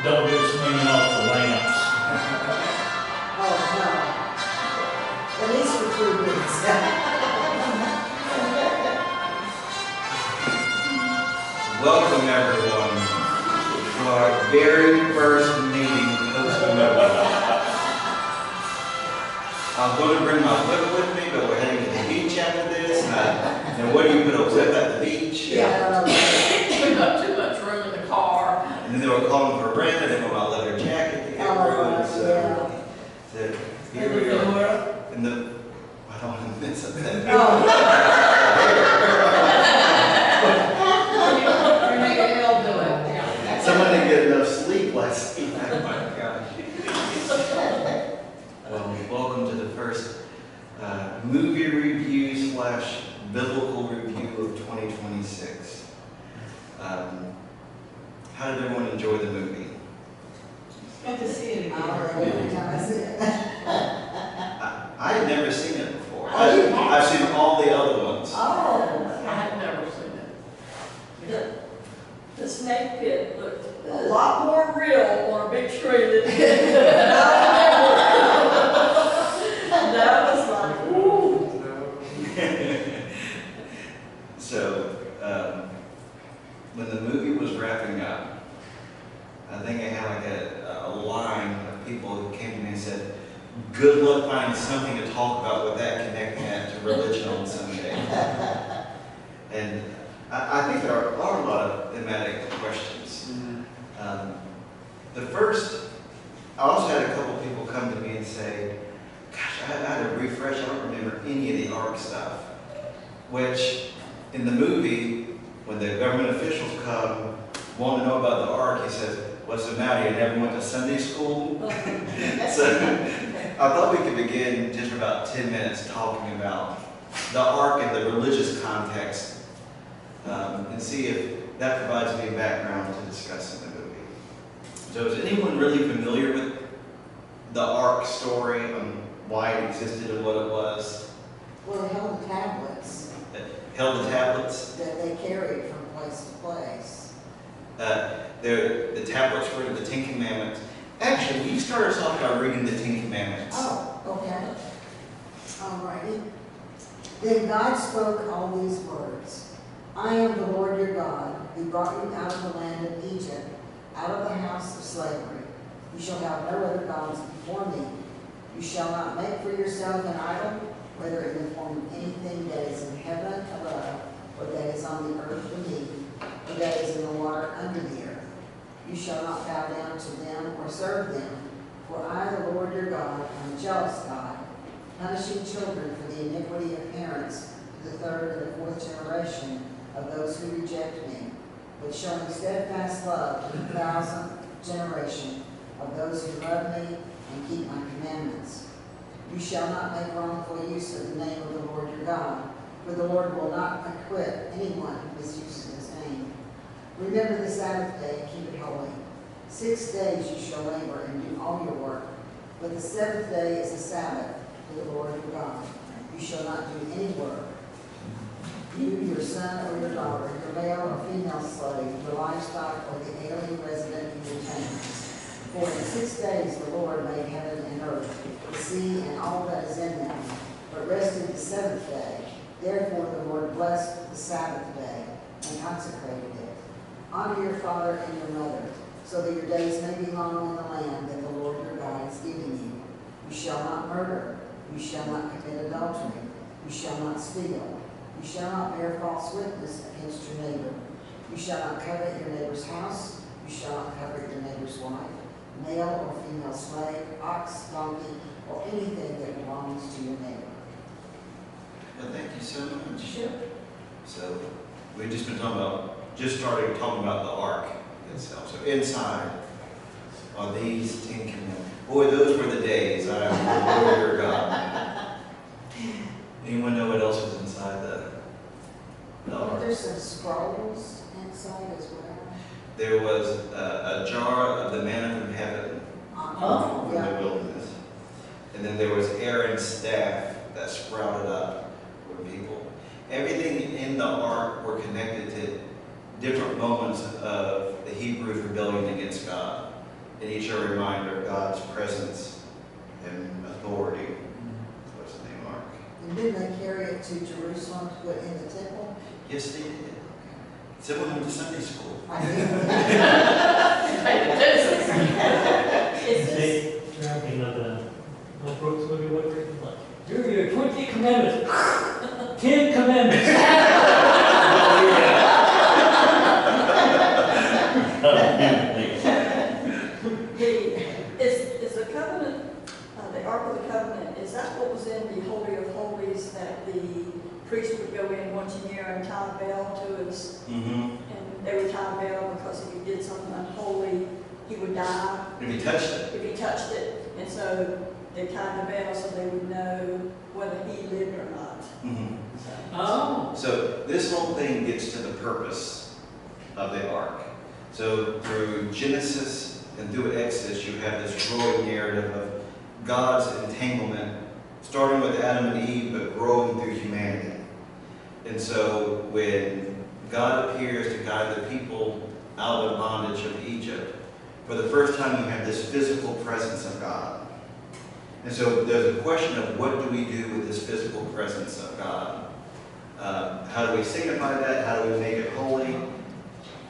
Don't do swinging off the lamps. Oh, no. At least for 2 weeks. Welcome everyone to our very first meeting post-movie. I'm going to bring my whip with me, but we're heading to the beach after this. And what do you put a whip at the beach? Yeah. We got too much room in the car. And then they were calling for rent, and they want my leather jacket to get ruined. So here we are. In the, I don't want to miss it. Someone didn't get enough sleep last night. Oh my gosh. Well, welcome to the first movie review / biblical review of 2026. How did everyone enjoy the movie? Got to see it again. Every time I see it. I had never seen it before. Oh, you have? I've seen all the other ones. Oh. I had never seen it. The snake pit looked a lot more real on a big screen than it did. That was like, ooh. So, when the movie was wrapping up, I think I had like a line of people who came to me and said, "Good luck finding something to talk about with that, connecting that to religion on Sunday." And I think there are a lot of thematic questions. The first, I also had a couple people come to me and say, "Gosh, I had to refresh, I don't remember any of the Ark stuff." Which, in the movie, when the government officials come, want to know about the Ark, he says, "What's the matter? You never went to Sunday school?" So I thought we could begin just for about 10 minutes talking about the Ark and the religious context, and see if that provides any background to discuss in the movie. So is anyone really familiar with the Ark story and why it existed and what it was? Well, it held the tablets It held the tablets. that they carried from place to place. The tablets were the Ten Commandments. Actually, will you start us off by reading the Ten Commandments? Oh, okay. Alrighty. Then God spoke all these words. I am the Lord your God, who brought you out of the land of Egypt, out of the house of slavery. You shall have no other gods before me. You shall not make for yourself an idol, whether in the form of anything that is in heaven above, or that is on the earth beneath, or that is in the water under the earth. You shall not bow down to them or serve them, for I, the Lord your God, am a jealous God, punishing children for the iniquity of parents to the third and the fourth generation of those who reject me, but showing steadfast love to the 1,000th generation of those who love me and keep my commandments. You shall not make wrongful use of the name of the Lord your God, for the Lord will not acquit anyone who misuses his name. Remember the Sabbath day and keep it holy. 6 days you shall labor and do all your work, but the 7th day is a Sabbath to the Lord your God. You shall not do any work. You, your son or your daughter, your male or female slave, your livestock, or the alien resident in your towns. For in 6 days the Lord made heaven and earth, the sea and all that is in them, but rested the 7th day. Therefore the Lord blessed the Sabbath day and consecrated it. Honor your father and your mother, so that your days may be long in the land that the Lord your God is giving you. You shall not murder. You shall not commit adultery. You shall not steal. You shall not bear false witness against your neighbor. You shall not covet your neighbor's house. You shall not covet your neighbor's wife, male or female slave, ox, donkey, or anything that belongs to your neighbor. Well, thank you so much. Sure. So we've just been started talking about the Ark itself. So inside are these 10 Commandments. Boy, those were the days. I am the Lord your God. Anyone know what else was inside the Ark? There's some scrolls inside as well. There was a jar of the manna from heaven Oh, in the wilderness. And then there was Aaron's staff that sprouted up for people. Everything in the Ark were connected to different moments of the Hebrews' rebellion against God. and each a reminder of God's presence and authority. What's the name, Ark? And didn't they carry it to Jerusalem to put in the temple? Yes, they did. Someone went to Sunday school. I did. It's just, Thinking of the Mel Brooks movie, what were it like? Here are your 20 commandments. 10 commandments. is the covenant, the Ark of the Covenant, is that what was in the Holy of Holies that the priest would go in once a year and tie a bell to his, and they would tie a bell because if he did something unholy, he would die. If he touched it. If he touched it, and so they tied the bell so they would know whether he lived or not. Oh. So this whole thing gets to the purpose of the ark. So through Genesis and through Exodus, you have this growing narrative of God's entanglement, starting with Adam and Eve, but growing through humanity. And so when God appears to guide the people out of bondage of Egypt, for the first time you have this physical presence of God. And so there's a question of what do we do with this physical presence of God? How do we signify that? How do we make it holy?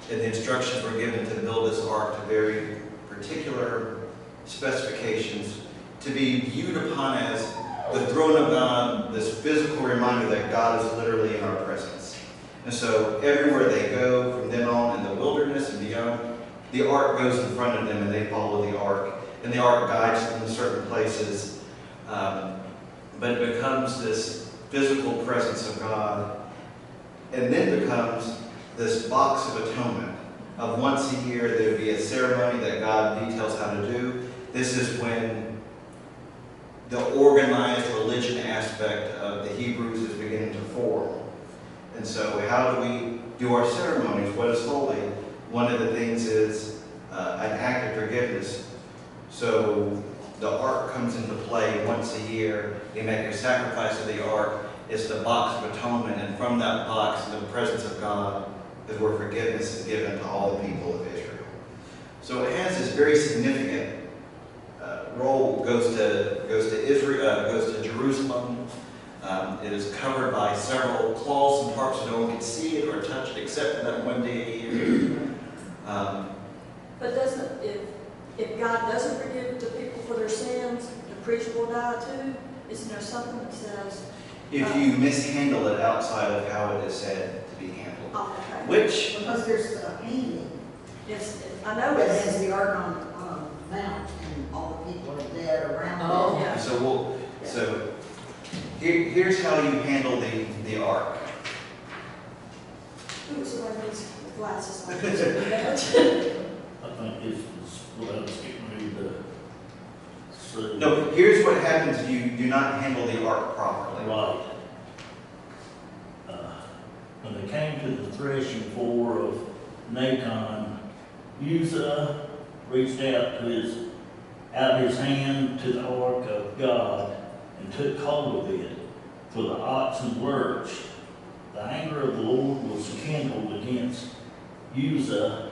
And the instructions were given to build this ark to very particular specifications, to be viewed upon as the throne of God, this physical reminder that God is literally in our presence. And so everywhere they go, from then on in the wilderness and beyond, the ark goes in front of them and they follow the ark. And the ark guides them in certain places. But it becomes this physical presence of God. And then becomes this box of atonement. Of once a year there would be a ceremony that God details how to do. This is when the organized religion aspect of the Hebrews is beginning to form. And so how do we do our ceremonies? What is holy? One of the things is an act of forgiveness. So the ark comes into play once a year. They make a sacrifice of the ark. It's the box of atonement, and from that box, in the presence of God, is where forgiveness is given to all the people of Israel. So it has this very significant role. Goes to Israel, goes to Jerusalem. It is covered by several cloths and tarps, so no one can see it or touch it except for that one day a year. But if God doesn't forgive the people for their sins, the priest will die too? Isn't there something that says? If you mishandle it outside of how it is said to be handled. Oh, okay. Which, Because there's a painting Yes, I know that it's. has the ark on a mount and all the people are dead around it. Oh, yeah. so here's how you handle the ark. Who was the one with his glasses on? I think this is what I was getting ready to say. No, here's what happens if you do not handle the ark properly. Right. When they came to the threshing floor of Nacon, Uzzah reached out his hand to the ark of God and took hold of it, for the oxen lurched. The anger of the Lord was kindled against Uzzah,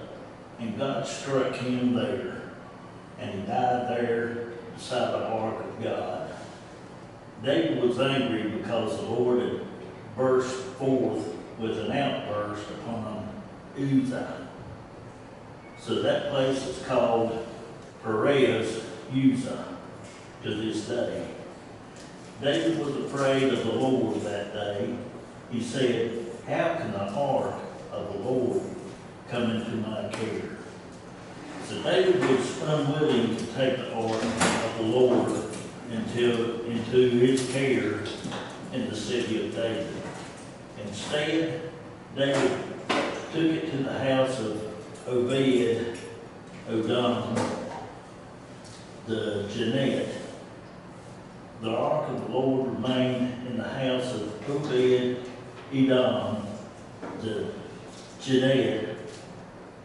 and God struck him there, and he died there beside the ark of God. David was angry because the Lord had burst forth with an outburst upon Uzzah. So that place is called Perez Uzzah to this day. David was afraid of the Lord that day. He said, "How can the ark of the Lord come into my care?" So David was unwilling to take the ark of the Lord into his care in the city of David. Instead, David took it to the house of Obed-Edom, the Gineat. The ark of the Lord remained in the house of Obed-Edom, the Gineat,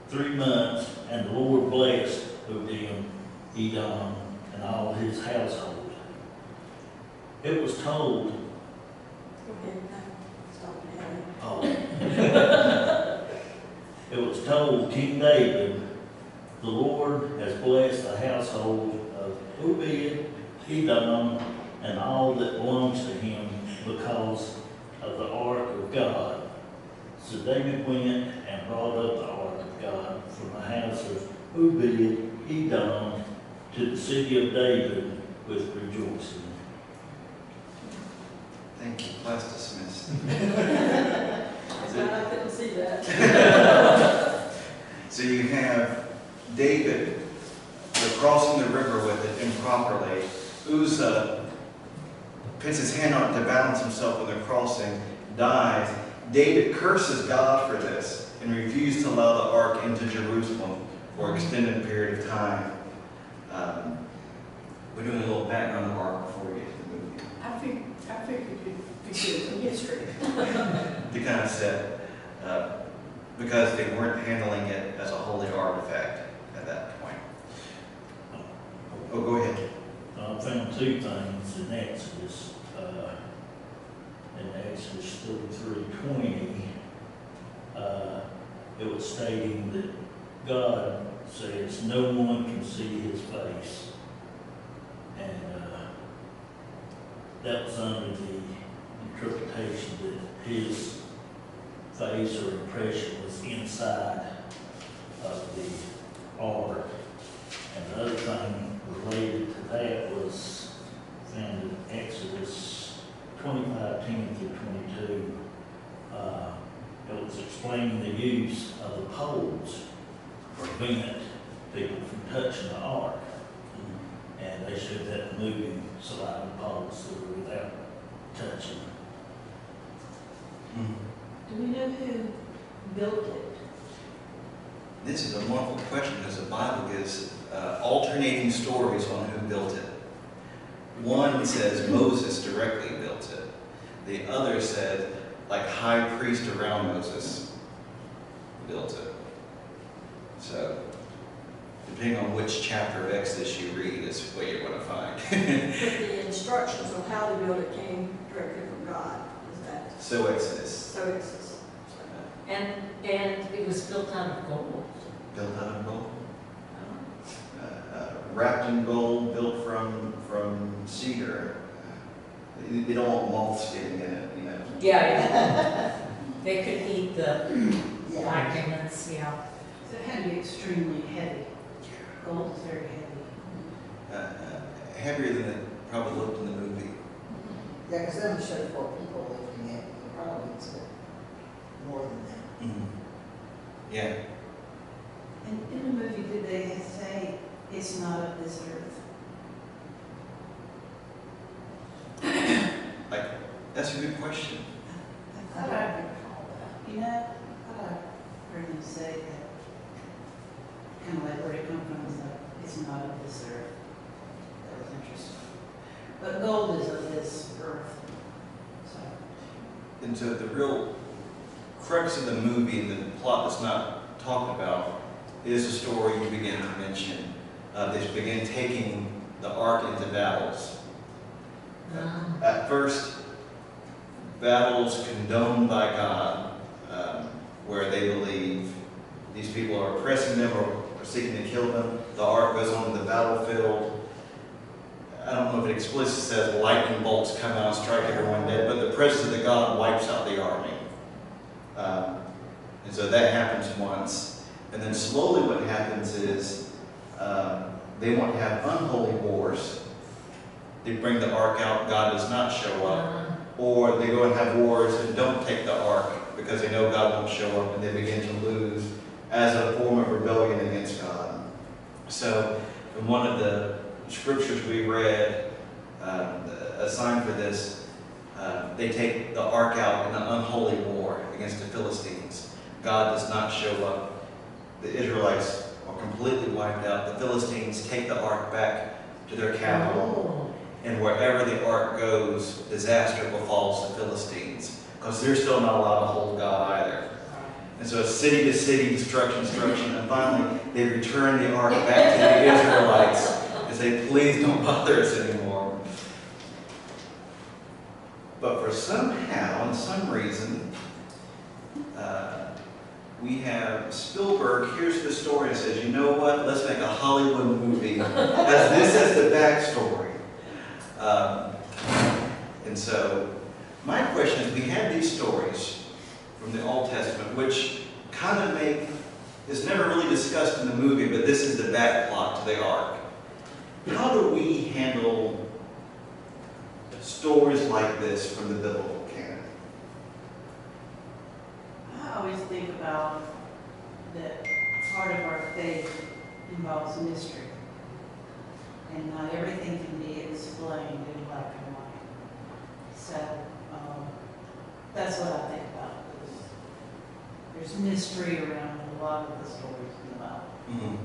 3 months, and the Lord blessed Obed-Edom and all his household. It was told. Go ahead, stop now. Oh. It was told King David, the Lord has blessed the household of Obed-Edom and all that belongs to him because of the ark of God. So David went and brought up the ark of God from the house of Obed-Edom to the city of David with rejoicing. Thank you. Class dismissed. I'm glad I couldn't see that. So you have David crossing the river with it improperly. Uzzah puts his hand on it to balance himself when they're crossing, dies. David curses God for this and refused to allow the ark into Jerusalem for an extended period of time. We're doing a little background of ark before we get to the movie. I figured you'd be good in history. To kind of set, because they weren't handling it as a holy artifact at that point. Oh, go ahead. I found two things in Exodus. In Exodus 33:20, it was stating that God says no one can see his face. And that was under the interpretation that his face or impression was inside of the ark. And the other thing related to that was found in Exodus 25:10-22. It was explaining the use of the poles to prevent people from touching the ark. And they showed that moving sliding poles that were without touching. Do we know who built it? This is a wonderful question because the Bible gives alternating stories on who built it. One says Moses directly built it. The other said, like, high priest around Moses built it. So, depending on which chapter of Exodus you read is what you're going to find. But the instructions on how to build it came directly from God. Is that So Exodus. so? It's And it was built out of gold. Built out of gold. Wrapped in gold, built from cedar. They don't want moths getting in it, you know. Yeah. They could eat the Yeah. documents, yeah. So it had to be extremely heavy. Gold is very heavy. Heavier than it probably looked in the movie. Yeah, because then we showed 4 people lifting it. It probably needs it more than that. Mm-hmm. Yeah. And in the movie, did they say it's not of this earth? That's a good question. I thought I recall that. You know, I thought I heard them say that. Kind of like where it come from, is like, it's not of this earth. That was interesting. But gold is of this earth. So, And so the real crux of the movie and the plot that's not talked about is a story you begin to mention. They begin taking the ark into battles. At first, battles condoned by God, where they believe these people are oppressing them or seeking to kill them. The ark goes onto the battlefield. I don't know if it explicitly says lightning bolts come out and strike everyone dead, but the presence of the God wipes out the army. And so that happens once. And then slowly what happens is they want to have unholy wars. They bring the ark out, God does not show up. Or they go and have wars and don't take the ark because they know God won't show up, and they begin to lose as a form of rebellion against God. So in one of the scriptures we read, a sign for this, they take the ark out in an unholy war against the Philistines. God does not show up. The Israelites are completely wiped out. The Philistines take the ark back to their capital. And wherever the ark goes, disaster befalls the Philistines, because they're still not allowed to hold God either. And so it's city to city, destruction, and finally they return the ark back to the Israelites and say, please don't bother us anymore. But for somehow, and some reason, we have Spielberg hears the story and says, you know what, let's make a Hollywood movie as this as the backstory. And so my question is, we have these stories from the Old Testament, which kind of make, it's never really discussed in the movie, but this is the back plot to the Ark. How do we handle stories like this from the biblical canon? I always think about that part of our faith involves mystery. And not everything can be explained in black and white. So that's what I think about. There's mystery around a lot of the stories in the Bible. Mm-hmm.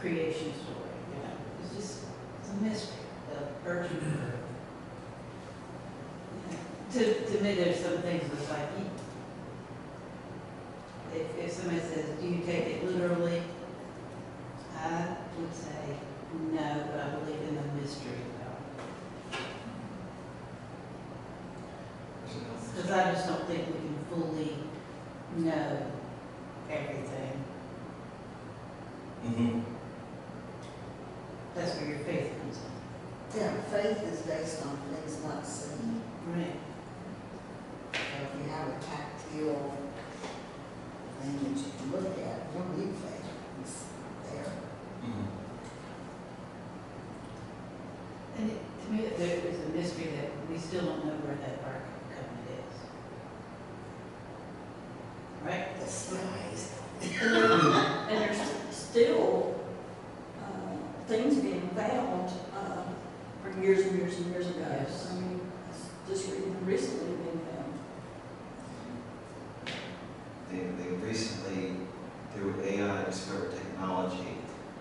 Creation story, you know. It's a mystery, the virgin birth. To me, there's some things that's like, if somebody says, do you take it literally? I would say no, but I believe in the mystery of God. Because I just don't think we can fully know everything. Mm-hmm. That's where your faith comes in. Yeah, faith is based on things not seen. Right. So if you have a tactile thing that you can look at, you don't need faith. It's there. Mm-hmm. And to me, there is a mystery that we still don't know where that Ark Covenant is. Right? The skies. And there's still things being found from years and years and years ago. Yes. I mean, it's just recently been found. They recently, through AI, discovered technology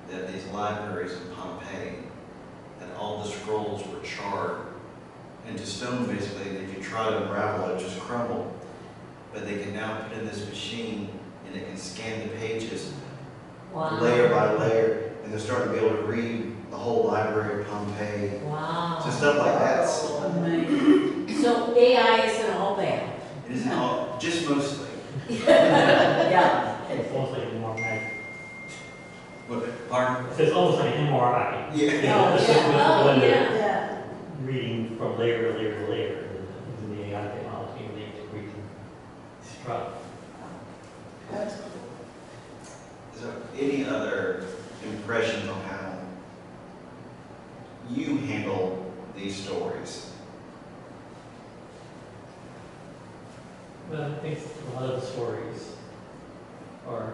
that these libraries in Pompeii, that all the scrolls were charred into stone basically, and if you try to unravel it, it just crumbled. But they can now put in this machine and it can scan the pages Wow. layer by layer, and they're starting to be able to read the whole library of Pompeii. Wow. So stuff like that. Amazing. So AI isn't all bad. It isn't all, just mostly. Yeah. It's almost like an MRI. What, pardon? It's almost like an MRI. Yeah. Oh, yeah. Yeah. Reading from layer to layer to layer, using the AI technology and the reconstruct. That's cool. Is there any other impressions on how you handle these stories? Well, I think a lot of the stories are,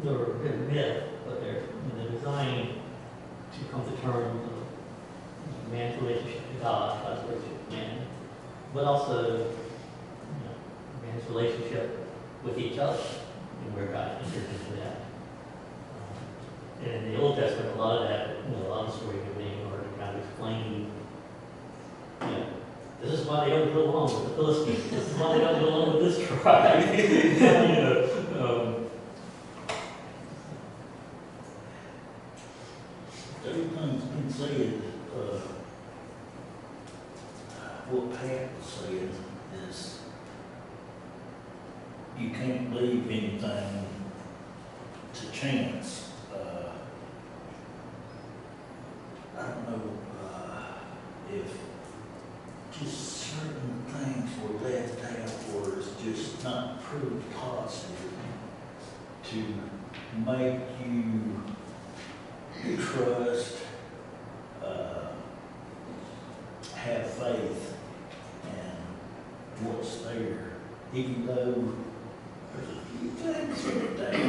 they're myth, but they're designed to come to terms with man's relationship to God, God's relationship to man, but also man's relationship with each other and where God enters into that. And in the Old Testament, a lot of that, a lot of stories are being in order to kind of explain, this is why they don't go along with the Philistines. This is why they don't go along with this tribe. Everything's been said. What Pat was saying is you can't believe anything to chance. I don't know if just certain things were left out or it's just not proved positive to make you trust, have faith in what's there, even though there's a few things written down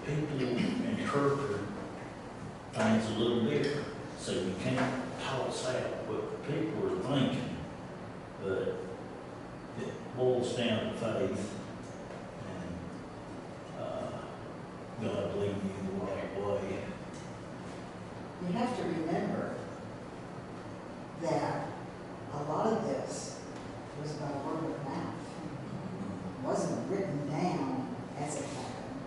and people interpret things a little different. So you can't toss out what people are thinking, but it boils down to faith and God leading you the right way. You have to remember that a lot of this was by word of mouth. It wasn't written down as it happened.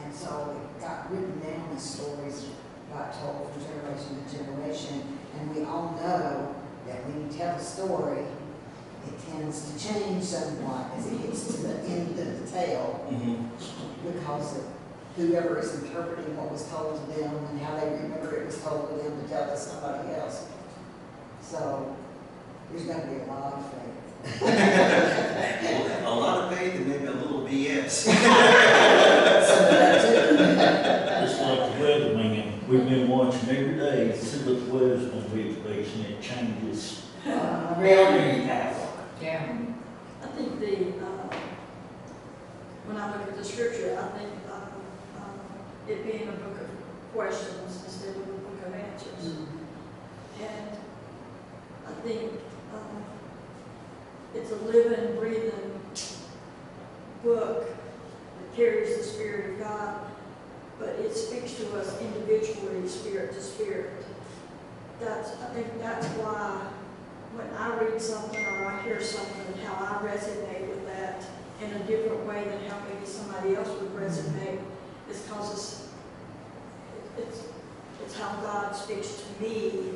And so it got written down as stories got told from generation to generation. And we all know that when you tell a story, it tends to change somewhat as it gets to the end of the tale, because of whoever is interpreting what was told to them and how they remember it was told to them to tell to somebody else. So there's going to be a lot of faith. A lot of faith and maybe a little BS. So that's it. Just like the weatherman, we've been watching every day to see what the weather's gonna be today, and it changes. Really? Yeah. I think when I look at the scripture, I think it being a book of questions instead of a book of answers. And I think it's a living, breathing book that carries the Spirit of God, but it speaks to us individually, spirit to spirit. I think that's why when I read something or I hear something, how I resonate with that in a different way than how maybe somebody else would resonate, is because it's how God speaks to me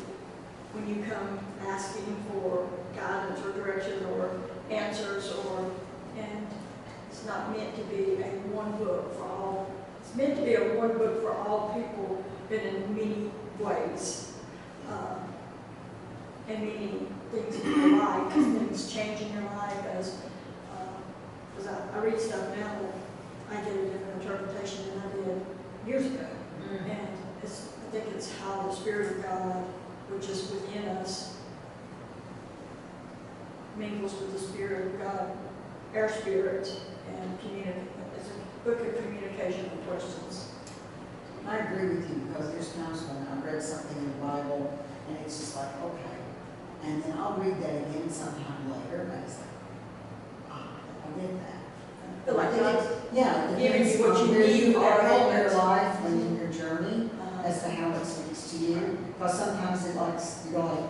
when you come asking for guidance or direction or answers, and it's not meant to be a one book for all. It's meant to be a one book for all people, but in many ways. And many things in your life, as things change in your life, as I read stuff now, I get a different interpretation than I did years ago. And I think it's how the Spirit of God, which is within us, mingles with the Spirit of God, our spirit, and communicate. It's a book of communication and questions. I agree with you, because there's times when I read something in the Bible and it's just like, okay. And then I'll read that again sometime later and it's like, I get that. I feel like God's Yeah, it giving depends you what on you where need you are in already. your life and in your journey uh, as to how it speaks to you. Because sometimes it likes, you go like,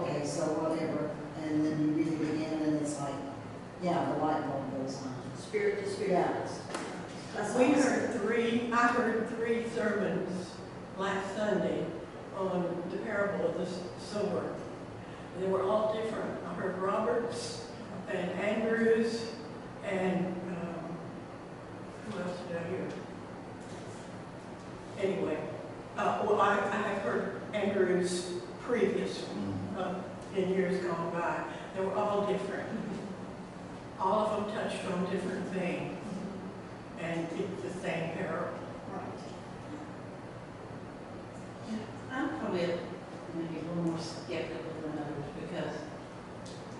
okay, so whatever. And then you read it again and it's like, yeah, the light bulb goes on. spirit to spirit. Yeah. That's We awesome. I heard three sermons last Sunday on the parable of the sower. They were all different. I heard Roberts and Andrews and who else did I hear? Anyway, well, I have heard Andrews previous in years gone by. They were all different. All of them touched on different things, and it's the same parable. I'm probably maybe a little more skeptical than others, because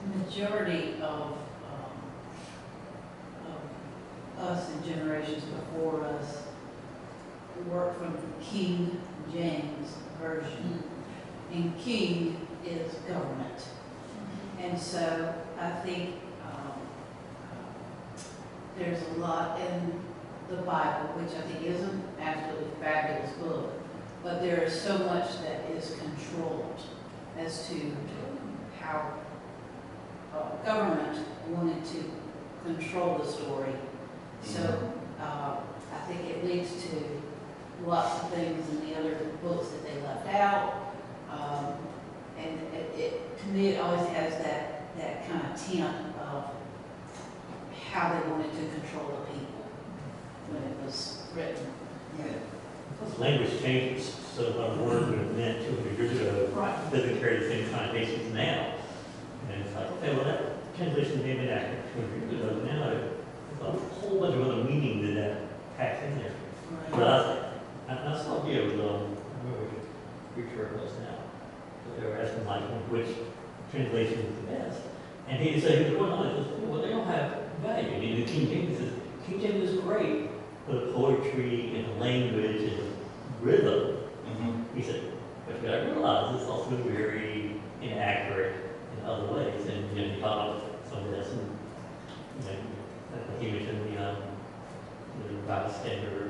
the majority of us and generations before us work from King James Version. And king is government. And so I think there's a lot in the Bible, which I think is an absolutely fabulous book, but there is so much that is controlled as to how government wanted to control the story. So I think it leads to lots of things in the other books that they left out. And to me, it always has that kind of tint of how they wanted to control the people when it was written. Yeah. Because language changes, so a word that was meant 200 years ago Right. doesn't carry the same connotations now. And it's like, okay, well, that translation may have been accurate 200 years ago, but now there's a whole bunch of other meaning that that packs in there. But I saw a video with, I remember which preacher it was now, but they were asking like which translation is the best. And he said, well, they don't have value. I mean, the King James says, King James is great for the poetry and the language and the rhythm. He said, but you gotta realize it's also very inaccurate in other ways. And you talk about some of this, and he mentioned the bystander,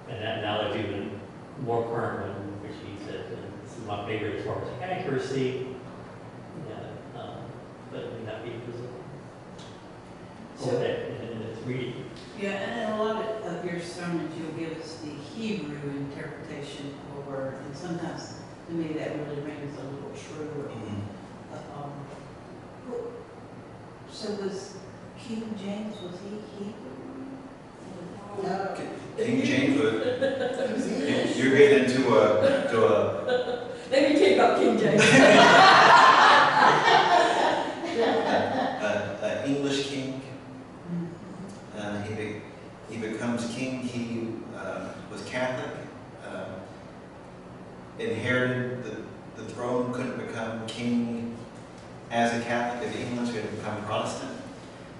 and that now they're even more current one, which he said, this is my favorite as far as accuracy, but it may not be visible. So that, and it's reading. Yeah, and in a lot of your sermons, you'll give us the Hebrew interpretation of a word, and sometimes, to me, that really rings a little truer. So was King James, was he Hebrew? No. King James would, you're getting into a Let me keep up King James. English king. He becomes king. He was Catholic, inherited the throne, couldn't become king as a Catholic of England, so he had to become Protestant.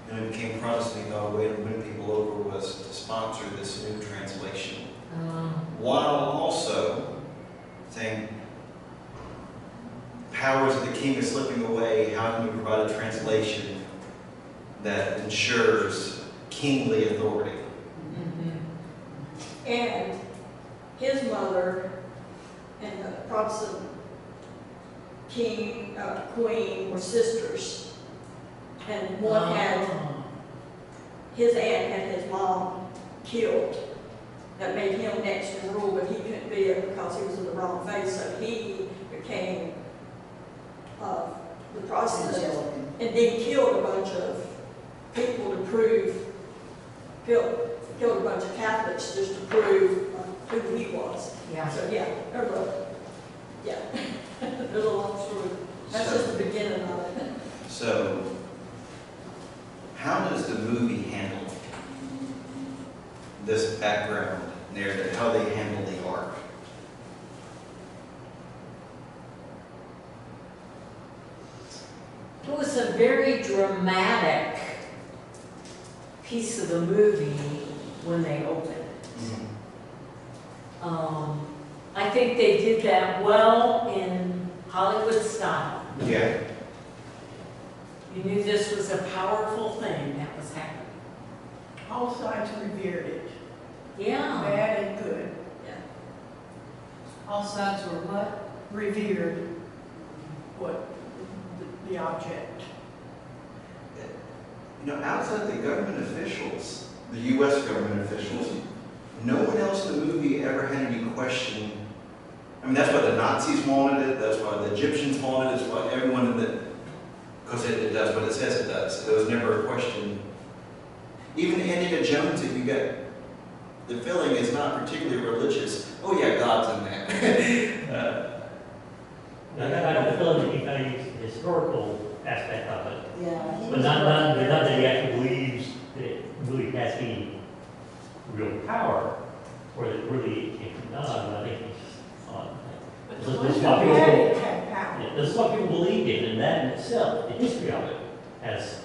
And when he became Protestant, he thought a way to win people over was to sponsor this new translation, while also saying, powers of the king are slipping away, how can we provide a translation that ensures kingly authority? And his mother and the Protestant king, queen were sisters. And one had, his aunt had his mom killed. That made him next in rule, but he couldn't be it because he was in the wrong faith. So he became the Protestant and then killed a bunch of people to prove, killed a bunch of Catholics just to prove who he was. Yeah. So yeah, there's a long story. That's just the beginning of it. So, how does the movie handle this background narrative? How they handle the ark? It was a very dramatic piece of the movie when they opened it. I think they did that well in Hollywood style. Yeah. You knew this was a powerful thing that was happening. All sides revered it, Yeah. bad and good. All sides were what? Revered what the object. You know, outside the government officials, the U.S. government officials, no one else in the movie ever had any question. I mean, that's why the Nazis wanted it, that's why the Egyptians wanted it, that's why everyone in the, because it does what it says it does. There was never a question. Even Indiana Jones, if you get, the feeling is not particularly religious. Oh yeah, God's in that. I don't feel that he kind of used the historical aspect of it, Yeah. he but was not right that he there. actually believes that it really has any real power, or that really it came from God. But I think he just thought But This the is ones what who people- had it had power. this is what people believed in, and that in itself, the history of it, has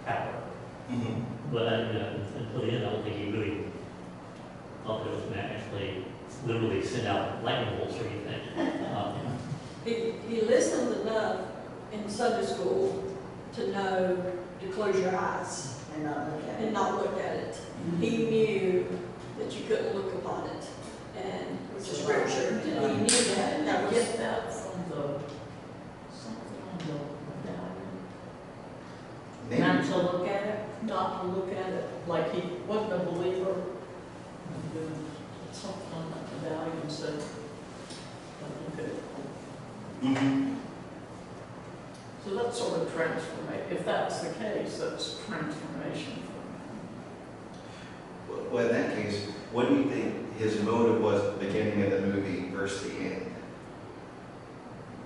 power. Mhm. But until the end, I don't think he really thought that it was going to actually literally send out lightning bolts or anything. He listened enough in Sunday school to know to close your eyes And not look at and it. not look at it. He knew that you couldn't look upon it, and which is scripture. And he knew that, and that was Get that from the, something on the medallion. Not Maybe. to look at it? Not to look at it like he wasn't a believer. Something on that medallion said, don't look at it. Mhm. So that's sort of transformation. If that's the case, that's transformation for Well, in that case, what do you think his motive was at the beginning of the movie versus the end?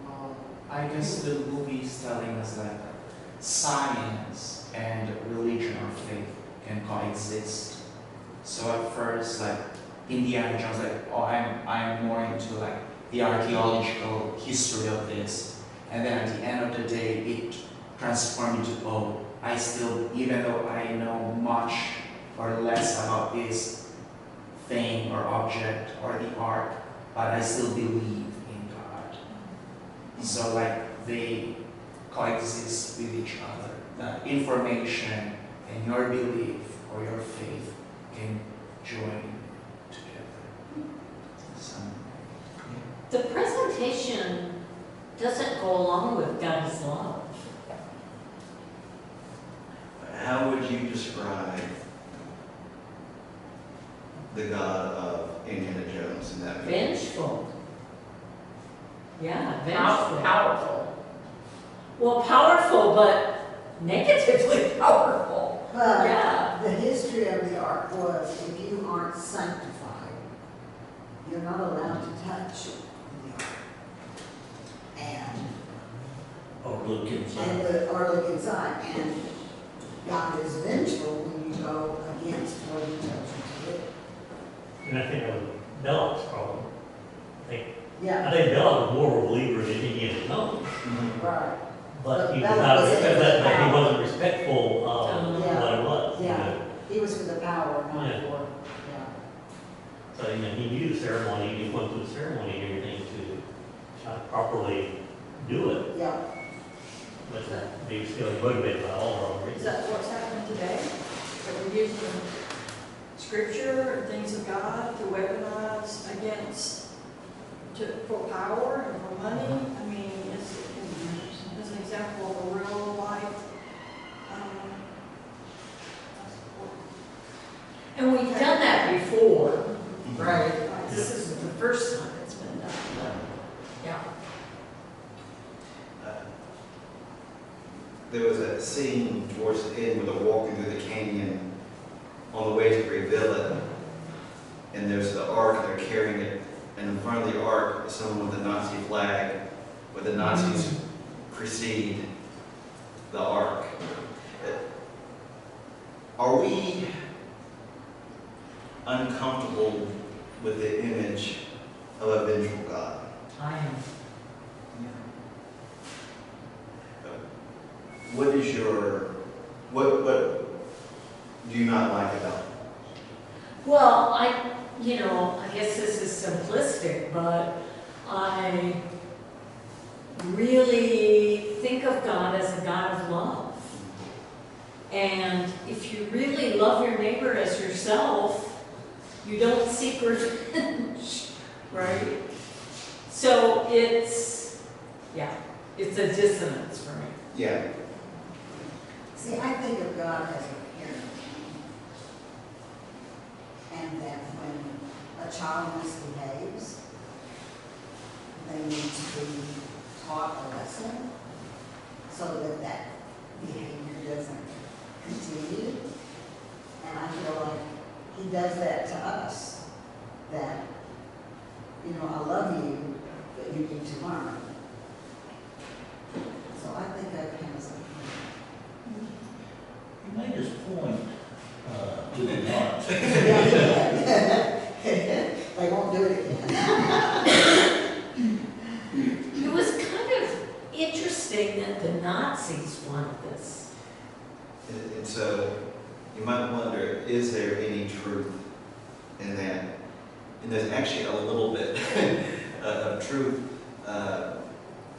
Well, I guess the movie is telling us that science and religion or faith can coexist. So at first, like Indiana Jones, like, oh, I'm more into like the archaeological history of this, and then at the end of the day, it transformed into, oh, I still, even though I know much or less about this thing or object or the ark, but I still believe in God. So like they coexist with each other. The information and your belief or your faith can join together. So, The presentation doesn't go along with God's love. How would you describe the God of Indiana Jones in that movie? Vengeful. Yeah, Powerful. vengeful. Well, powerful, but negatively powerful. But Yeah. the history of the ark was, if you aren't sanctified, you're not allowed to touch the ark. And Or look inside. or look inside. And God is vengeful when you go against what He tells you to do. And I think that was Bellocs' problem. I Yeah, think Belloc was more of a believer than he had known, right. but he was Belloc not was respect, into the but he power. wasn't respectful of Yeah. what it was. You Yeah. know? He was for the power, not Yeah. for, So, he knew the ceremony, he went through the ceremony and everything to try to properly do it, yeah. but he was still motivated by all the wrong Is reasons. that what's happening today? That we're using scripture and things of God to weaponize against, for power and for money? I mean, as an example of a real life. And we've done that before, right? Right. This isn't the first time it's been done. Yeah. There was a scene towards the end where they're walking through the canyon on the way to reveal it, and there's the ark, and they're carrying it, and in front of the ark is someone with a Nazi flag, where the Nazis precede the ark. Are we uncomfortable with the image of a vengeful God? I am. What is what do you not like about it? Well, I guess this is simplistic, but I really think of God as a God of love. And if you really love your neighbor as yourself, you don't seek revenge, right? So it's a dissonance for me. Yeah. See, I think of God as a parent. And that when a child misbehaves, they need to be taught a lesson so that that behavior doesn't continue. And I feel like He does that to us. That, I love you, but you need to learn. So I think of Him as a parent. You made this point, to the Nazis. They won't do it again. It was kind of interesting that the Nazis wanted this. And so you might wonder, is there any truth in that? And there's actually a little bit of truth.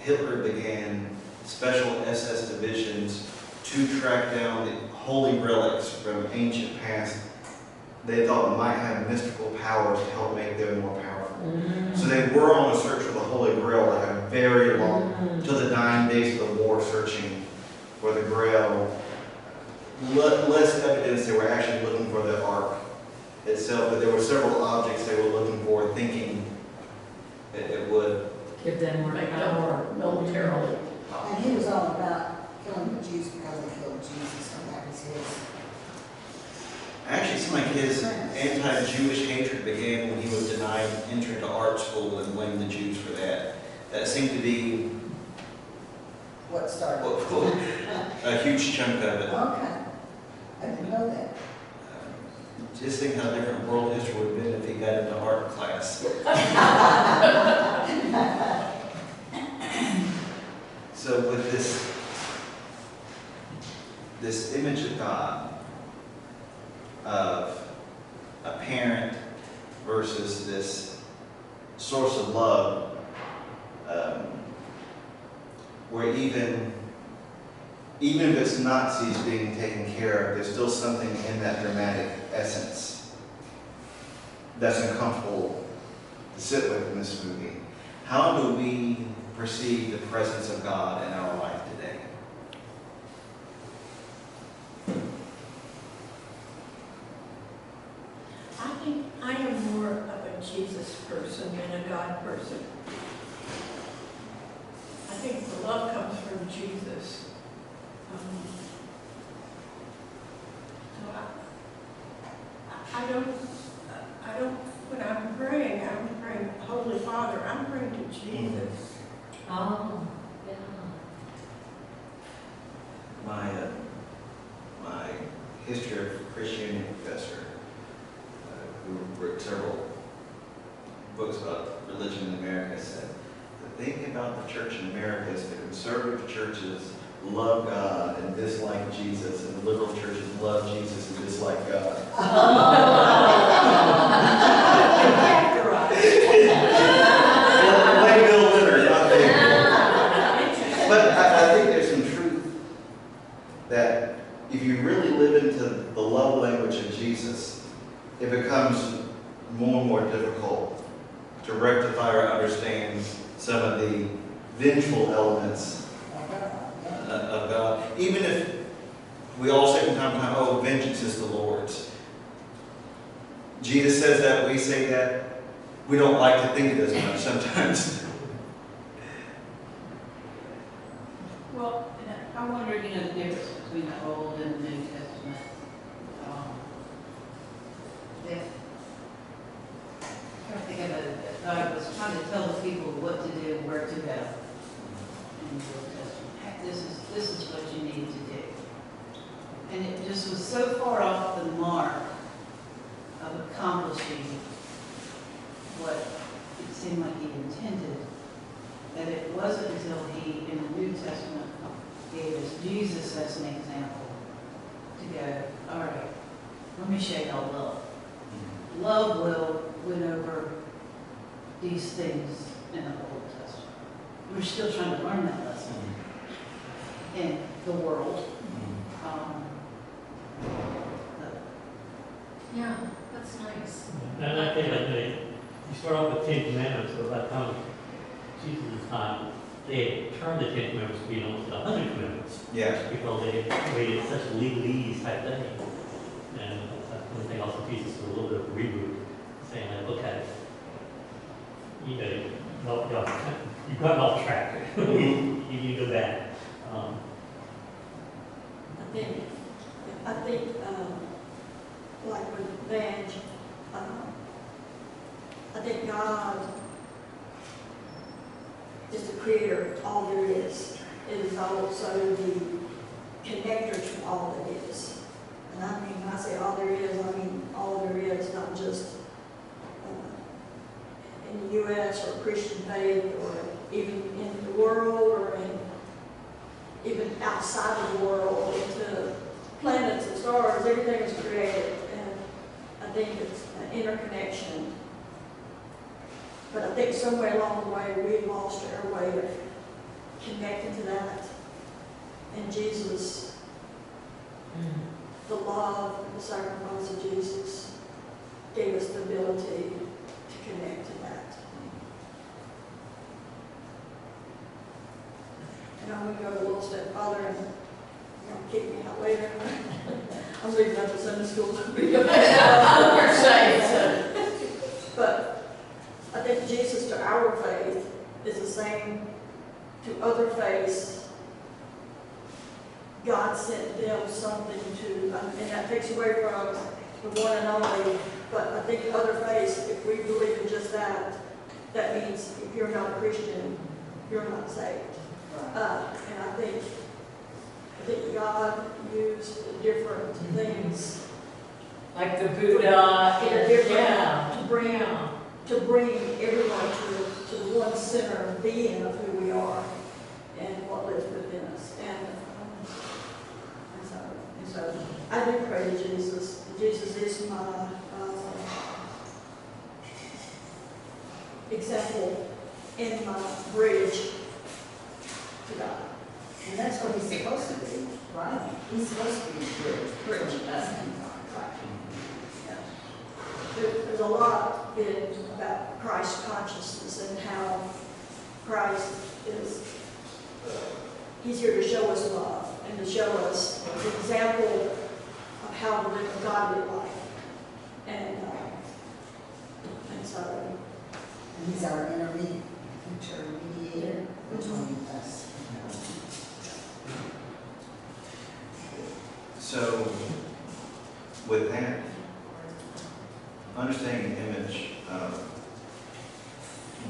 Hitler began special SS divisions to track down the holy relics from ancient past they thought might have mystical powers to help make them more powerful. So they were on a search for the Holy Grail, like a very long, till the dying days of the war, searching for the Grail. Less evidence they were actually looking for the Ark itself, but there were several objects they were looking for, thinking that it would Give them more Make them power. more militarily. And he was all about killing the Jews because they killed Jesus, so that was his. Actually, seemed like his anti-Jewish hatred began when he was denied entry to art school and blamed the Jews for that. That seemed to be What started? a huge chunk of it. Okay. I didn't know that. Just think how different world history would have been if he got into art class. So with this image of God, of a parent versus this source of love, where even if it's Nazis being taken care of, there's still something in that dramatic essence that's uncomfortable to sit with in this movie. How do we perceive the presence of God in our life today? I think I am more of a Jesus person than a God person. I think the love comes from Jesus. So I don't, when I'm praying, Holy Father, I'm praying to Jesus. Oh, yeah. My history of Christianity professor, who wrote several books about religion in America, said the thing about the church in America is the conservative churches love God and dislike Jesus, and the liberal churches love Jesus and dislike God. Blame Bill Leonard, not me. But I think there's some truth that if you really live into the love language of Jesus, it becomes more and more difficult to rectify or understand some of the vengeful elements of God. Even if we all say from time to time, oh, vengeance is the Lord's. Jesus says that, we say that. We don't like to think it as much sometimes. Well, I wonder, the difference between the Old and the New Testament. If I think of it, God was trying to tell the people what to do and where to go in the Old Testament. This is what you need to do. And it just was so far off the mark of accomplishing what it seemed like he intended, that it wasn't until he, in the New Testament, gave us Jesus as an example to go, all right, let me show y'all love. Love will win over these things in the Old Testament. We're still trying to learn that lesson in the world. Yeah, that's nice. And I think that you start off with 10 Commandments, so by the time Jesus' time, they had turned the 10 Commandments to be almost 100 Commandments. Yeah. Because they made it such a legalese type thing. And that's one thing also Jesus did a little bit of a reboot, saying like, okay, you've gotten off track. You need to go back. I think, like with Vange, I think God is the creator, all there is. It is also the connector to all that is. And I mean, when I say all there is, I mean all there is, not just in the U.S. or Christian faith or even in the world or even outside of the world, into planets and stars. Everything is created, and I think it's an interconnection. But I think somewhere along the way we lost our way of connecting to that. And Jesus, the love and the sacrifice of Jesus gave us the ability to connect to that. And I'm going to go a little step farther, and you'll kick me out later. I'm leaving up to Sunday school. You're safe. But I think Jesus to our faith is the same to other faiths. God sent them something to, and that takes away from the one and only. But I think other faiths, if we believe in just that, that means if you're not a Christian, you're not saved. And I think God used different things. Like the Buddha, To bring everyone to the one center being of who we are and what lives within us. And so I do pray to Jesus. Jesus is my example in my bridge to God. And that's what he's supposed to be, right? He's supposed to be bridge. There's a lot about Christ consciousness and how Christ is, he's here to show us love and to show us the example of how to live a godly life. And so. And he's our intermediator between us. So, with that, understanding the image of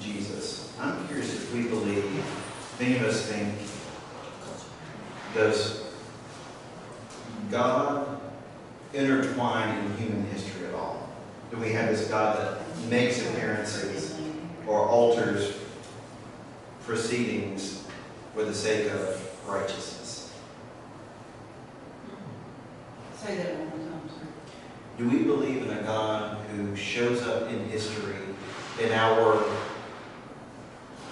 Jesus, I'm curious if we believe, many of us think, does God intertwine in human history at all? Do we have this God that makes appearances or alters proceedings for the sake of righteousness? Say that one more time, sir. Do we believe in a God who shows up in history, in our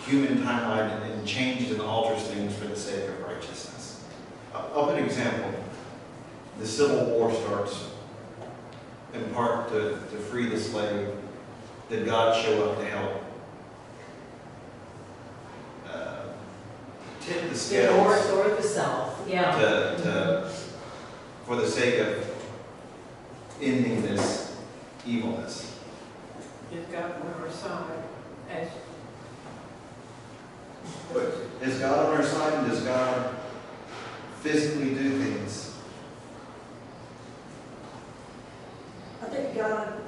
human timeline, and changes and alters things for the sake of righteousness? I'll put an example. The Civil War starts in part to free the slave. Did God show up to help tip the The scales north or the south, yeah. for the sake of ending this evilness? Is God on our side as But is God on our side, and does God physically do things? I think God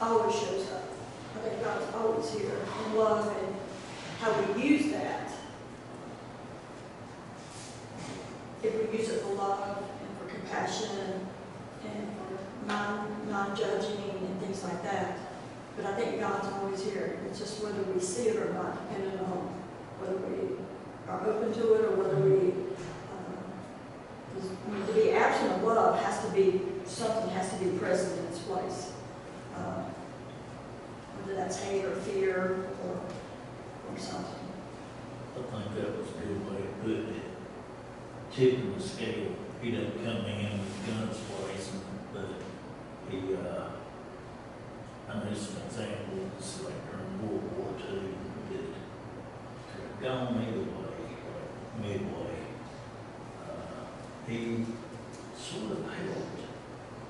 always shows up. I think God's always here in love, and how we use that. If we use it for love and for compassion and for non-judging and things like that. But I think God's always here. It's just whether we see it or not, depending on whether we are open to it or whether we, to be absent of love has to be, something has to be present in its place. Whether that's hate or fear or something. I think that was a good way to put it. Tipping the scale. He doesn't come in with guns blazing, but he, I know some examples like during World War II that could have gone either way, like midway. He sort of helped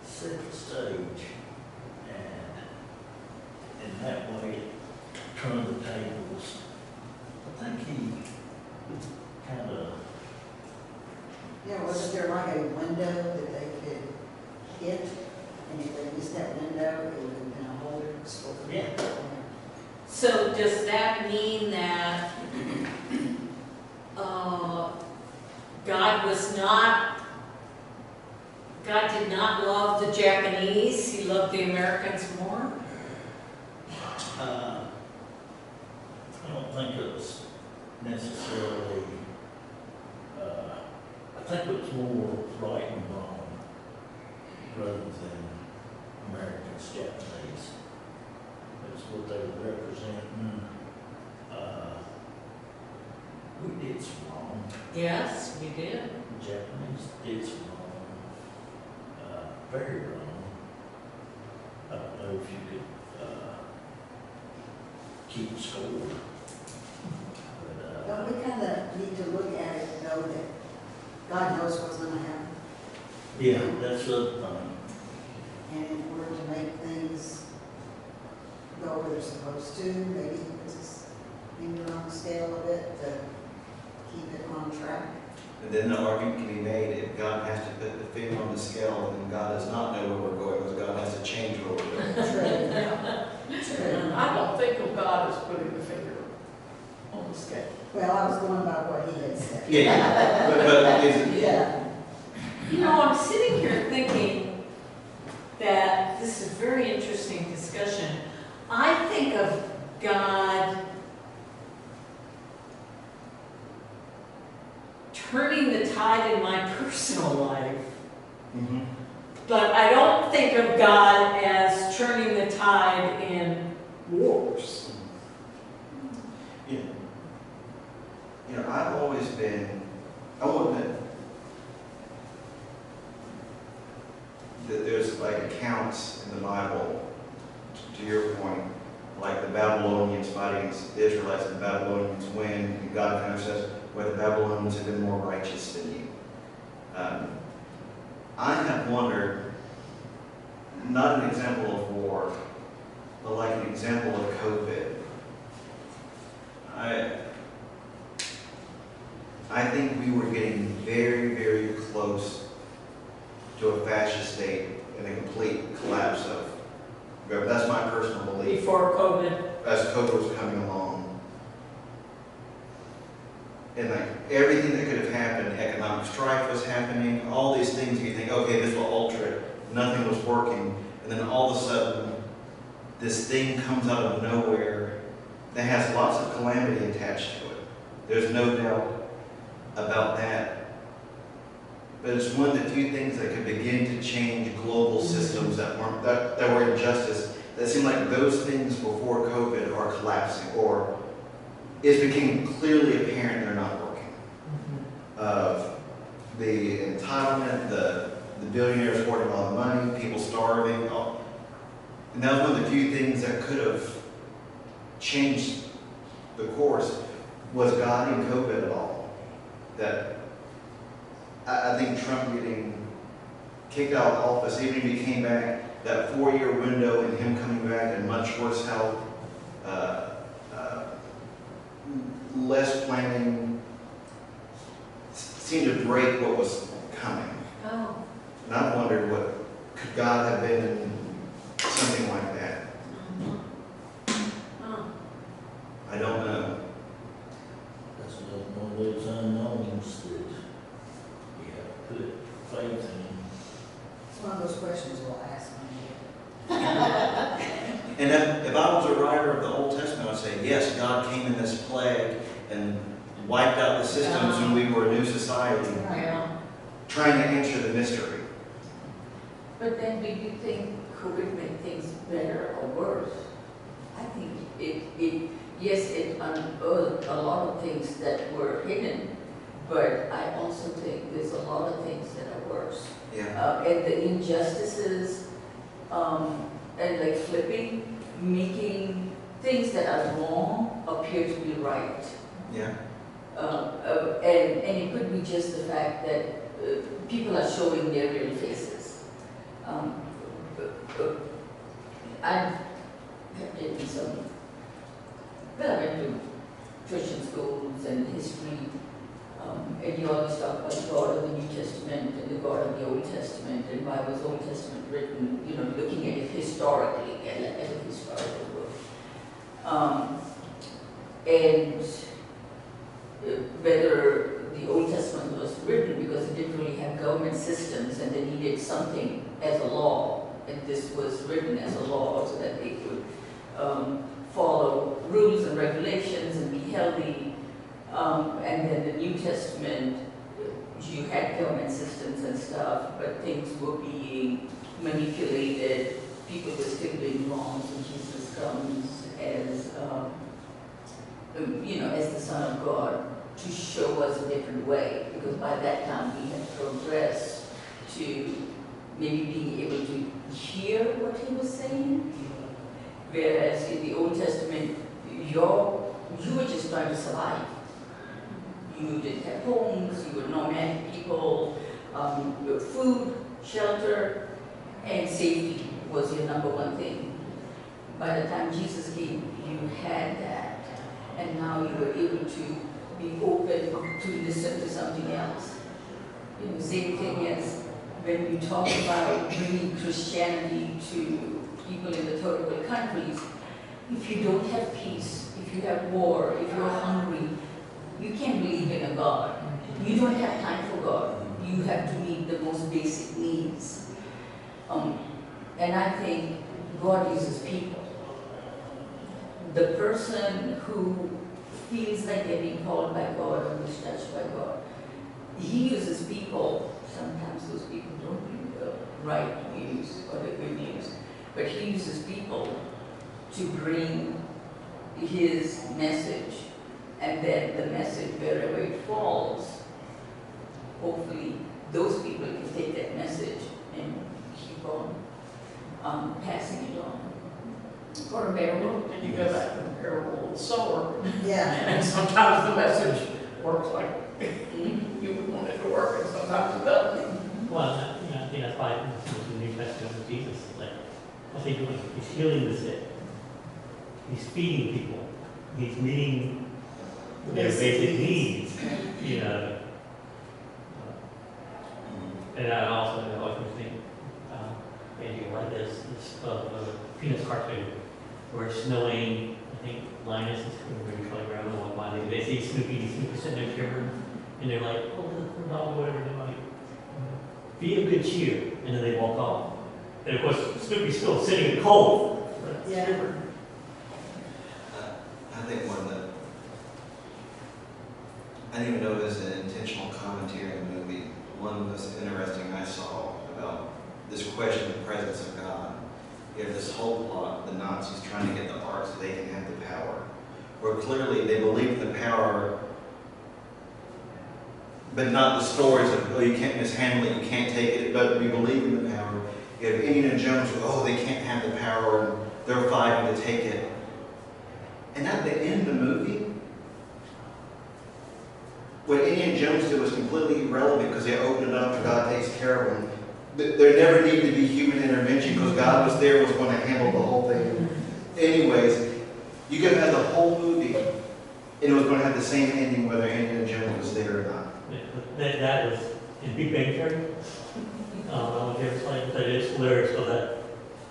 set the stage, and in that way turned the tables. I think he kind of, Yeah, wasn't there like a window that they could hit? And if they missed that window, it would have been a holder. Yeah. So does that mean that God did not love the Japanese, he loved the Americans more? I don't think it was necessarily, I think it was more right and wrong rather than Americans, Japanese. It's what they were representing. We did some wrong. Yes, we did. The Japanese did some wrong. Very wrong. I don't know if you could keep score. But, Don't we kind of need to look at it and know that God knows what's going to happen? yeah, that's the thing. And in order to make things go where they're supposed to, maybe he puts his finger on the scale a bit to keep it on track. And then the argument can be made, if God has to put the finger on the scale, then God does not know where we're going, because God has to change where we're going. True. I don't think of God as putting the finger on the scale. Well, I was going by what he had said. Yeah, but is it, Yeah. You know, I'm sitting here thinking that this is a very interesting discussion. I think of God turning the tide in my personal life, Mhm. but I don't think of God as turning the tide in wars. Yeah. You know, I've always been, I will admit, that there's like accounts in the Bible, to your point, like the Babylonians fighting against the Israelites, and the Babylonians win, and God kind of says, well, the Babylonians have been more righteous than you. I have wondered, not an example of war, but like an example of COVID. I think we were getting very, very close to a Before COVID. as COVID was coming along. And like everything that could have happened, economic strife was happening, all these things you think, okay, this will alter it. Nothing was working. And then all of a sudden, this thing comes out of nowhere that has lots of calamity attached to it. There's no doubt about that. But it's one of the few things that could begin to change global systems that were injustice. That seem like those things before COVID are collapsing, or it became clearly apparent they're not working. The entitlement, the billionaires hoarding all the money, people starving, and that was one of the few things that could have changed the course. Was God in COVID at all? That I think Trump getting kicked out of office, even if he came back, that 4-year window and him coming back in much worse health, less planning, seemed to break what was coming. Oh. And I wondered, what could God have been in something like that? I don't know. That's one of those unknowns that you have to put faith in. It's one of those questions we'll ask when And if I was a writer of the Old Testament, I'd say, yes, God came in this plague and wiped out the systems and we were a new society, Yeah. trying to answer the mystery. But then do you think COVID made things better or worse? I think it unearthed a lot of things that were hidden, but I also think there's a lot of things that are worse. Yeah. And the injustices, and like flipping, making things that are wrong appear to be right. Yeah. And it could be just the fact that people are showing their real faces. I've taken some, well, I went to Christian schools and history, and you always talk about the God of the New Testament and the God of the Old Testament, and why was Old Testament written, looking at it historically, as a historical book. And whether the Old Testament was written because it didn't really have government systems and they needed something as a law, and this was written as a law so that they could follow rules and regulations and be healthy. And then the New Testament, you had government systems and stuff, but things were being manipulated. People were still doing wrong, and Jesus comes as, as the Son of God to show us a different way. Because by that time we had progressed to maybe being able to hear what he was saying. Whereas in the Old Testament, you were just trying to survive. You didn't have homes, you were nomadic people, your food, shelter, and safety was your number one thing. By the time Jesus came, you had that, and now you were able to be open to listen to something else. Same thing as when we talk about bringing Christianity to people in the third world countries. If you don't have peace, if you have war, if you're hungry, you can't believe in a God. You don't have time for God. You have to meet the most basic needs. And I think God uses people. The person who feels like they're being called by God or was touched by God, He uses people. Sometimes those people don't bring the right news or the good news, but He uses people to bring His message. And then the message, wherever it falls, hopefully those people can take that message and keep on passing it on. For a parable, and you go back to the parable of the sower. Yeah. And sometimes the message works like you would want it to work, and sometimes it doesn't. Well, I think that's why in the New Testament with Jesus, like, what's he doing? He's healing the sick. He's feeding people. He's meeting their basic needs, And I also always think, maybe like this Peanuts cartoon, where it's snowing. I think Linus is maybe probably around the one by they see Snoopy sitting there shivering, and they're like, oh, the dog, whatever. They're like, be of good cheer, and then they walk off. And of course, Snoopy's still sitting in the cold. Yeah. Shivering. I think one of the, I didn't even know it was an intentional commentary in the movie. One of the most interesting I saw about this question of the presence of God. You have this whole plot, the Nazis trying to get the Ark so they can have the power. Where clearly they believe in the power, but not the stories of, oh, you can't mishandle it, you can't take it, but we believe in the power. You have Indiana Jones, oh, they can't have the power, and they're fighting to take it. And at the end of the movie, what Indiana Jones did was completely irrelevant because they opened it up and God takes care of them. There never needed to be human intervention because God was there, was going to handle the whole thing. Anyways, you could have had the whole movie and it was going to have the same ending whether Indiana Jones was there or not. That was in Big Bang Theory. I don't know if you ever saw it, but it's hilarious. So that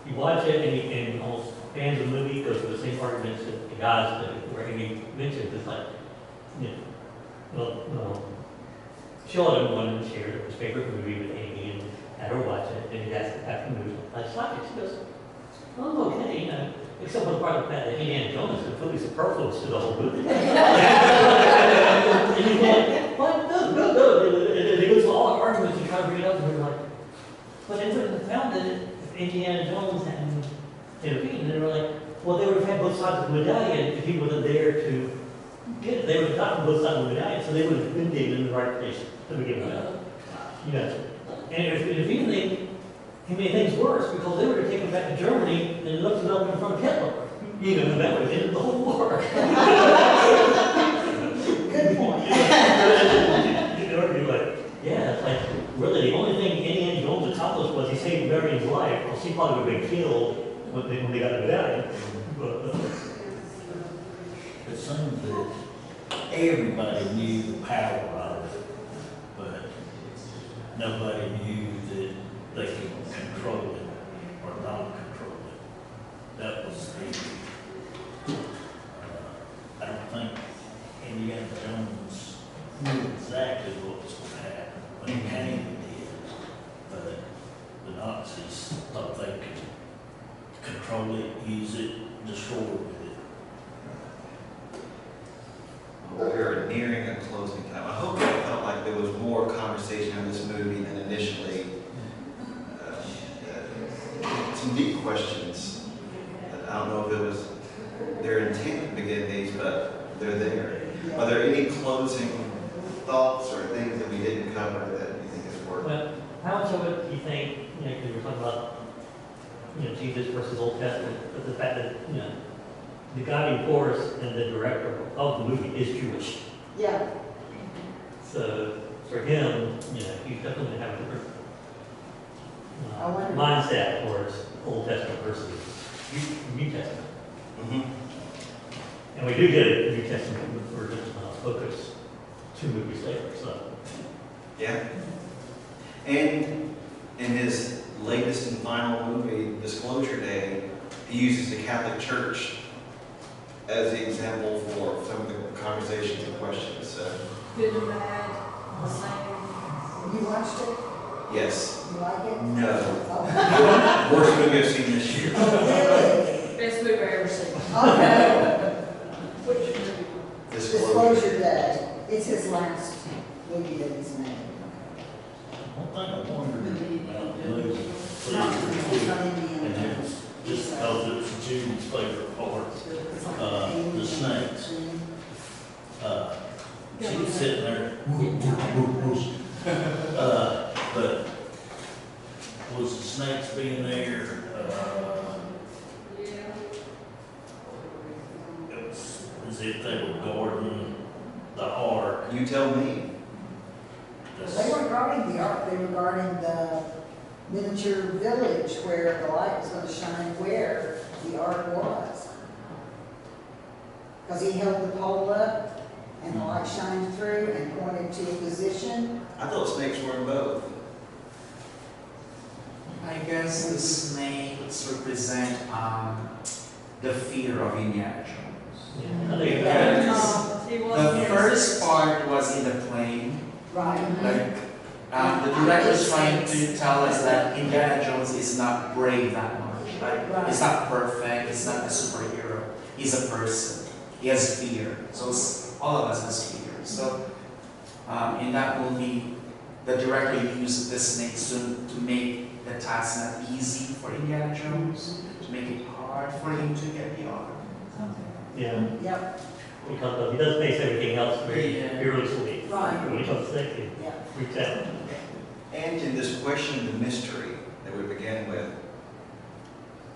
you watch it and almost fans of the movie go through the same arguments that the guys do, where Amy mentions it's like, you know, well, Sheldon wanted to share his favorite movie with Amy and had her watch it, and he asked after the movie, I just like it. She goes, oh, okay, you know, except for the part of the fact that Indiana Jones is completely superfluous to the whole movie. And he's like, what? No. And he goes through all the arguments and try to bring it up, and we're like, but they would have found that if Indiana Jones hadn't intervened, and they were like, well, they would have had both sides of the medallion if he wasn't there to get it. They would have gotten both sides of the medallion, so they would have been David in the right place to begin with. You know, and if anything, he made things worse because they were to take him back to Germany and looked it up in front of Hitler. You know, and that would have ended the whole war. Good point. You know, you're like, yeah, it's like, really, the only thing Indiana Jones accomplished was he saved Marion's life, or she probably would have been killed when they got the medallion. It seems that everybody knew the power of it, but nobody knew that they could control it or not control it. That was the, I don't think Indiana Jones knew exactly what was going to happen. When he came, he did, but the Nazis thought they could control it, use it, destroy it with it. We are nearing a closing time. I hope it felt like there was more conversation in this movie than initially. Some deep questions. I don't know if it was their intent to begin these, but they're there. Are there any closing thoughts or things that we didn't cover that you think is worth? Well, how much of it do you think, you know, because we're talking about, you know, Jesus versus Old Testament, but the fact that, you know, the guiding force and the director of the movie is Jewish. Yeah. So for him, you know, he's definitely have a different I wonder- mindset towards Old Testament versus New Testament. Mm-hmm. And we do get a New Testament version focus 2 movies later, so. Yeah. And in his latest and final movie, Disclosure Day, he uses the Catholic Church as the example for some of the conversations and questions. So, Good and bad, the same. You watched it? yes. You like it? No. Oh. Worst movie I've seen this year. Really? Best movie I've ever seen. Okay. Which movie? Disclosure Day. It's his last movie that he's made. One thing I wondered about the movie, It's not Indiana and Jones. it's just because it's Judy's favorite part, the snakes. She was sitting there, but was the snakes being there, it was as if they were guarding the ark. You tell me. They weren't guarding the ark, they were guarding the miniature village where the light was going to shine where the ark was. Because he held the pole up and the light shined through and pointed to a position. I thought snakes were in both. I guess the snakes represent the fear of Indiana Jones. Yeah, I think Because He was the first part was in the plane, Right. like the director is trying to tell us that Indiana Jones is not brave that much. Like he's not perfect. He's not a superhero. He's a person. He has fear. So all of us has fear. So in that movie, the director used the snakes to make the task not easy for Indiana Jones, to make it hard for him to get the ark. Yeah, Yep, because he does base everything else very Yeah. fearlessly. Right. When he comes to snake, he yeah. freaks out. And in this question, the mystery that we began with,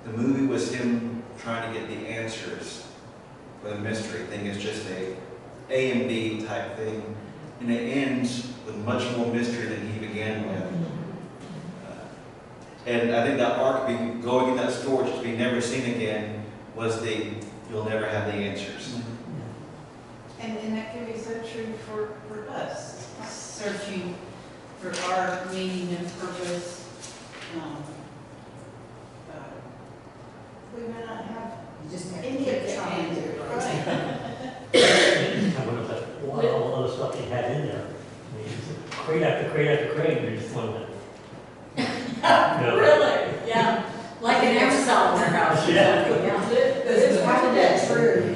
the movie was him trying to get the answers for the mystery thing. Is just A and B type thing, and it ends with much more mystery than he began with. And I think that ark being going in that storage to be never seen again was you'll never have the answers. And that can be so true for us, searching for our meaning and purpose. We may not have You just have to any keep of the trying to. answers, Right. I wonder if that's all the other stuff he had in there. I mean, it's crate after crate after crate, you're just wondering. Really? Yeah, like an Amazon warehouse or Yeah. something, yeah. Live How for did that today. true?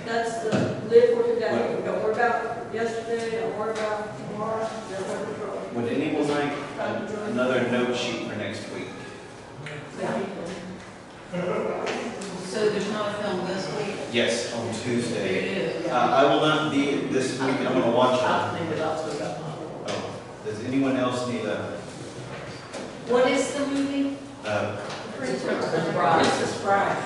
That's the live for today. Don't worry about yesterday, don't worry about tomorrow, live for tomorrow. Would anyone like another note sheet for next week? So there's not a film this week? Yes, on There Tuesday. it is. I will not be this week. I'm going to watch I'll it. think it up, so that. Oh, does anyone else need a What is the movie? uh, Princess Bride.